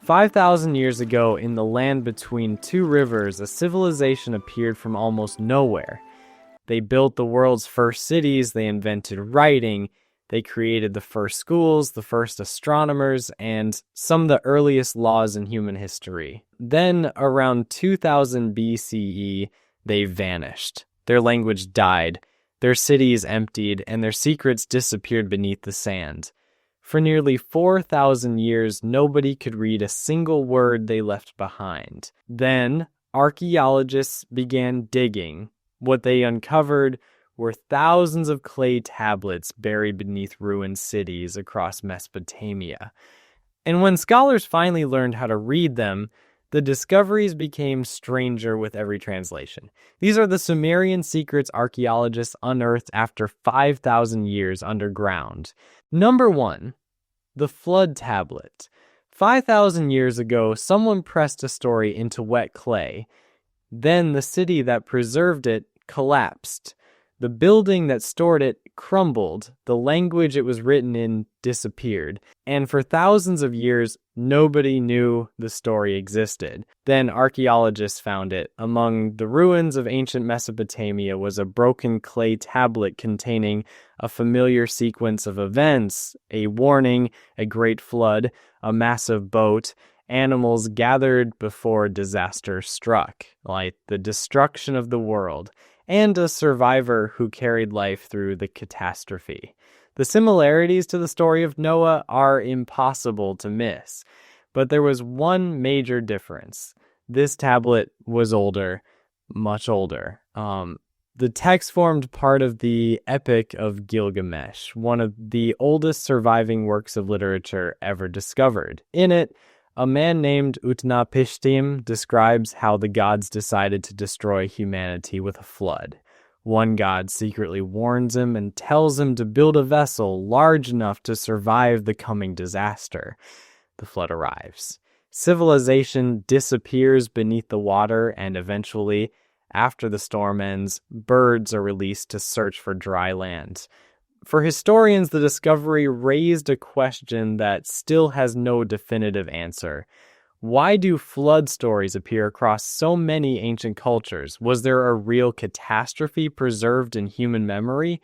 5,000 years ago, in the land between two rivers, a civilization appeared from almost nowhere. They built the world's first cities, they invented writing, they created the first schools, the first astronomers, and some of the earliest laws in human history. Then, around 2000 BCE, they vanished. Their language died, their cities emptied, and their secrets disappeared beneath the sand. For nearly 4,000 years, nobody could read a single word they left behind. Then, archaeologists began digging. What they uncovered were thousands of clay tablets buried beneath ruined cities across Mesopotamia. And when scholars finally learned how to read them, the discoveries became stranger with every translation. These are the Sumerian secrets archaeologists unearthed after 5,000 years underground. Number 1, the flood tablet. 5,000 years ago, someone pressed a story into wet clay. Then the city that preserved it collapsed. The building that stored it crumbled. The language it was written in disappeared. And for thousands of years, nobody knew the story existed. Then archaeologists found it. Among the ruins of ancient Mesopotamia was a broken clay tablet containing a familiar sequence of events: a warning, a great flood, a massive boat, animals gathered before disaster struck, like the destruction of the world, and a survivor who carried life through the catastrophe. The similarities to the story of Noah are impossible to miss, but there was one major difference. This tablet was older, much older. The text formed part of the Epic of Gilgamesh, one of the oldest surviving works of literature ever discovered. In it, a man named Utnapishtim describes how the gods decided to destroy humanity with a flood. One god secretly warns him and tells him to build a vessel large enough to survive the coming disaster. The flood arrives. Civilization disappears beneath the water, and eventually, after the storm ends, birds are released to search for dry land. For historians, the discovery raised a question that still has no definitive answer. Why do flood stories appear across so many ancient cultures? Was there a real catastrophe preserved in human memory?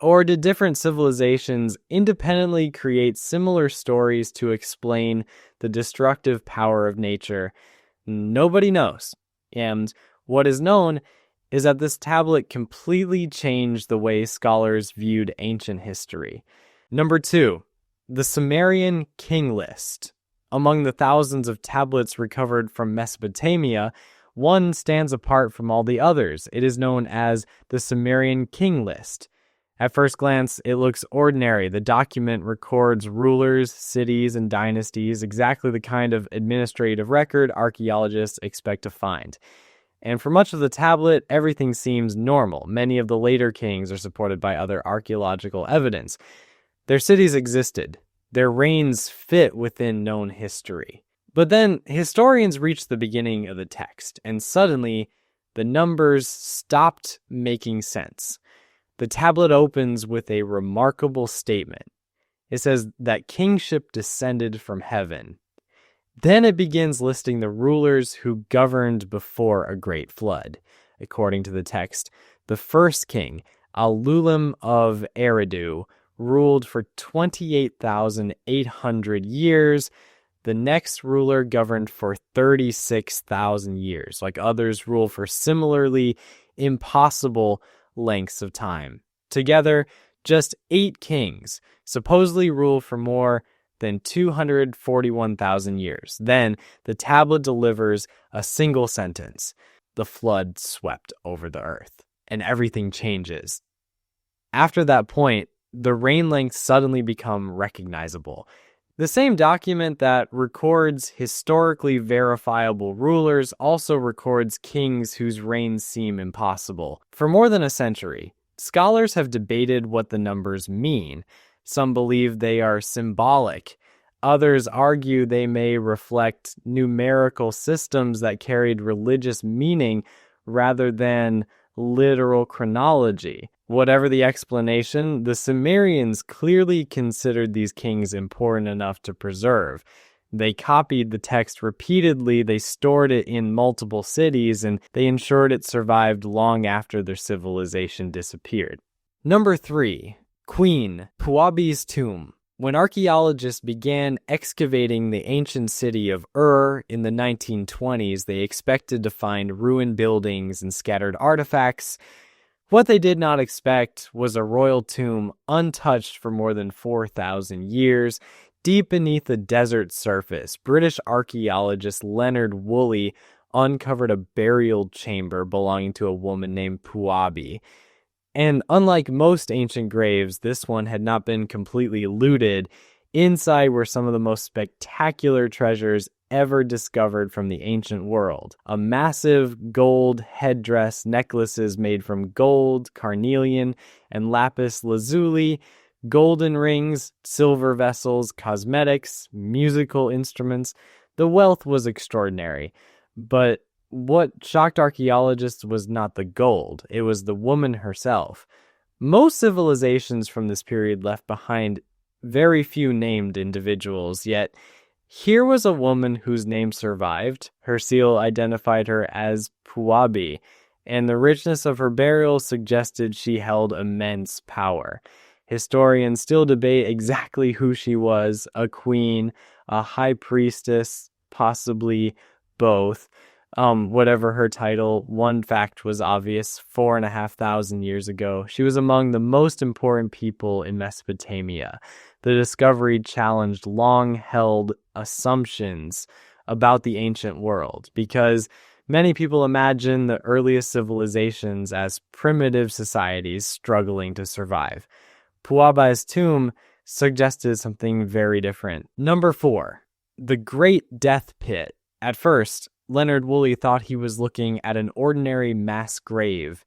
Or did different civilizations independently create similar stories to explain the destructive power of nature? Nobody knows. And what is known is that this tablet completely changed the way scholars viewed ancient history. Number 2, the Sumerian King List. Among the thousands of tablets recovered from Mesopotamia, one stands apart from all the others. It is known as the Sumerian King List. At first glance, it looks ordinary. The document records rulers, cities, and dynasties, exactly the kind of administrative record archaeologists expect to find. And for much of the tablet, everything seems normal. Many of the later kings are supported by other archaeological evidence. Their cities existed. Their reigns fit within known history. But then historians reached the beginning of the text, and suddenly the numbers stopped making sense. The tablet opens with a remarkable statement. It says that kingship descended from heaven. Then it begins listing the rulers who governed before a great flood. According to the text, the first king, Alulim of Eridu, ruled for 28,800 years. The next ruler governed for 36,000 years, like others rule for similarly impossible lengths of time. Together, just 8 kings supposedly ruled for more than 241,000 years. Then the tablet delivers a single sentence. The flood swept over the earth, and everything changes. After that point, the reign lengths suddenly become recognizable. The same document that records historically verifiable rulers also records kings whose reigns seem impossible. For more than a century, scholars have debated what the numbers mean. Some believe they are symbolic. Others argue they may reflect numerical systems that carried religious meaning rather than literal chronology. Whatever the explanation, the Sumerians clearly considered these kings important enough to preserve. They copied the text repeatedly, they stored it in multiple cities, and they ensured it survived long after their civilization disappeared. Number 3. Queen Puabi's tomb. When archaeologists began excavating the ancient city of in the 1920s, they expected to find ruined buildings and scattered artifacts. What they did not expect was a royal tomb untouched for more than 4,000 years. Deep beneath the desert surface, British archaeologist Leonard Woolley uncovered a burial chamber belonging to a woman named Puabi. And unlike most ancient graves, this one had not been completely looted. Inside were some of the most spectacular treasures ever discovered from the ancient world. A massive gold headdress, necklaces made from gold, carnelian, and lapis lazuli, golden rings, silver vessels, cosmetics, musical instruments. The wealth was extraordinary. But what shocked archaeologists was not the gold, it was the woman herself. Most civilizations from this period left behind very few named individuals, yet here was a woman whose name survived. Her seal identified her as Puabi, and the richness of her burial suggested she held immense power. Historians still debate exactly who she was, a queen, a high priestess, possibly both. Whatever her title, one fact was obvious: 4,500 years ago, she was among the most important people in Mesopotamia. The discovery challenged long-held assumptions about the ancient world, because many people imagine the earliest civilizations as primitive societies struggling to survive. Puabi's tomb suggested something very different. Number 4, the Great Death Pit. At first, Leonard Woolley thought he was looking at an ordinary mass grave.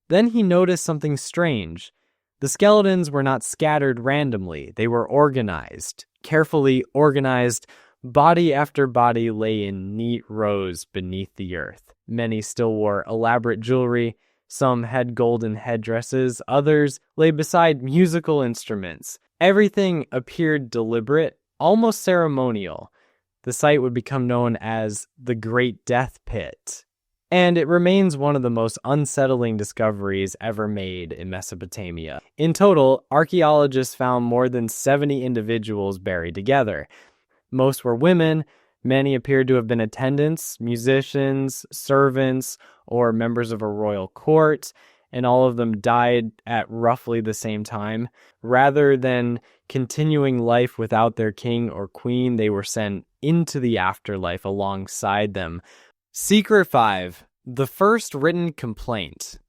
Then he noticed something strange. The skeletons were not scattered randomly. They were organized, carefully organized. Body after body lay in neat rows beneath the earth. Many still wore elaborate jewelry. Some had golden headdresses. Others lay beside musical instruments. Everything appeared deliberate, almost ceremonial. The site would become known as the Great Death Pit, and it remains one of the most unsettling discoveries ever made in Mesopotamia. In total, archaeologists found more than 70 individuals buried together. Most were women. Many appeared to have been attendants, musicians, servants, or members of a royal court, and all of them died at roughly the same time. Rather than continuing life without their king or queen, they were sent into the afterlife alongside them. Secret 5. The first written complaint.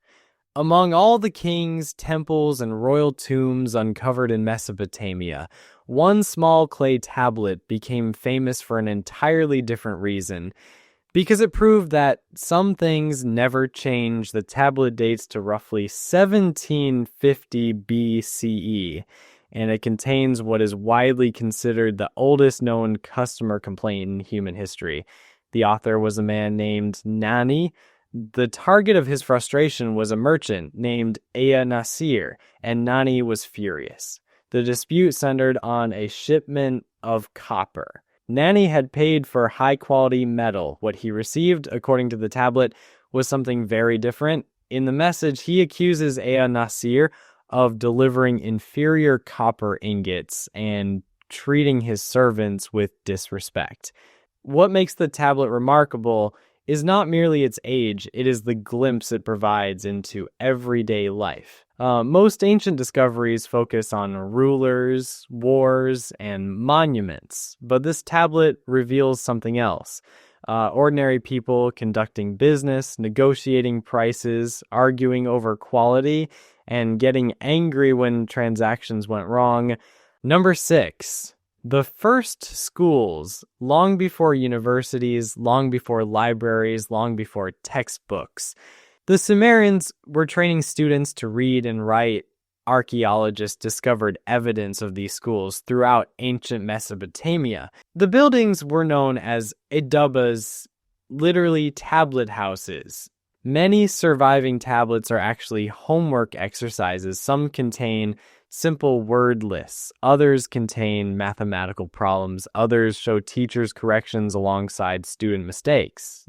Among all the kings, temples, and royal tombs uncovered in Mesopotamia, one small clay tablet became famous for an entirely different reason. Because it proved that some things never change. The tablet dates to roughly 1750 BCE, and it contains what is widely considered the oldest known customer complaint in human history. The author was a man named Nani. The target of his frustration was a merchant named Ea Nasir, and Nani was furious. The dispute centered on a shipment of copper. Nani had paid for high-quality metal. What he received, according to the tablet, was something very different. In the message, he accuses Ea Nasir of delivering inferior copper ingots and treating his servants with disrespect. What makes the tablet remarkable is not merely its age, it is the glimpse it provides into everyday life. Most ancient discoveries focus on rulers, wars, and monuments, but this tablet reveals something else. Ordinary people conducting business, negotiating prices, arguing over quality, and getting angry when transactions went wrong. Number 6. The first schools, long before universities, long before libraries, long before textbooks. The Sumerians were training students to read and write. Archaeologists discovered evidence of these schools throughout ancient Mesopotamia. The buildings were known as Adubbas, literally tablet houses. Many surviving tablets are actually homework exercises. Some contain simple word lists. Others contain mathematical problems. Others show teachers' corrections alongside student mistakes.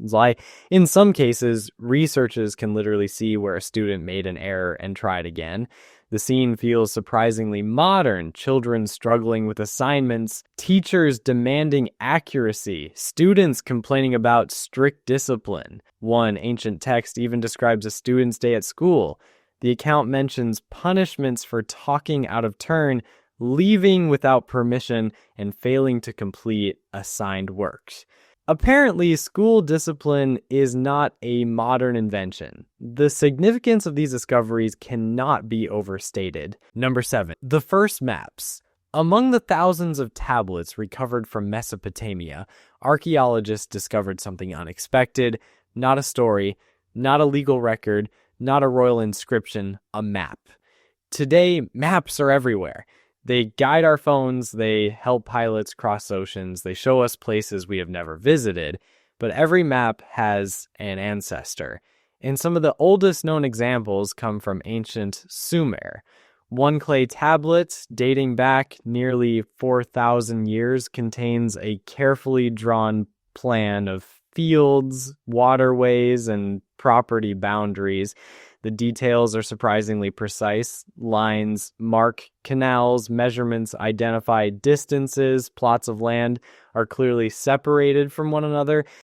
In some cases, researchers can literally see where a student made an error and tried again. The scene feels surprisingly modern. Children struggling with assignments, teachers demanding accuracy, students complaining about strict discipline. One ancient text even describes a student's day at school. The account mentions punishments for talking out of turn, leaving without permission, and failing to complete assigned works. Apparently, school discipline is not a modern invention. The significance of these discoveries cannot be overstated. Number 7. The first maps. Among the thousands of tablets recovered from Mesopotamia, archaeologists discovered something unexpected. Not a story, not a legal record, not a royal inscription, a map. Today, maps are everywhere. They guide our phones, they help pilots cross oceans, they show us places we have never visited, but every map has an ancestor. And some of the oldest known examples come from ancient Sumer. One clay tablet dating back nearly 4,000 years contains a carefully drawn plan of fields, waterways, and property boundaries. The details are surprisingly precise. Lines mark canals, measurements identify distances, plots of land are clearly separated from one another.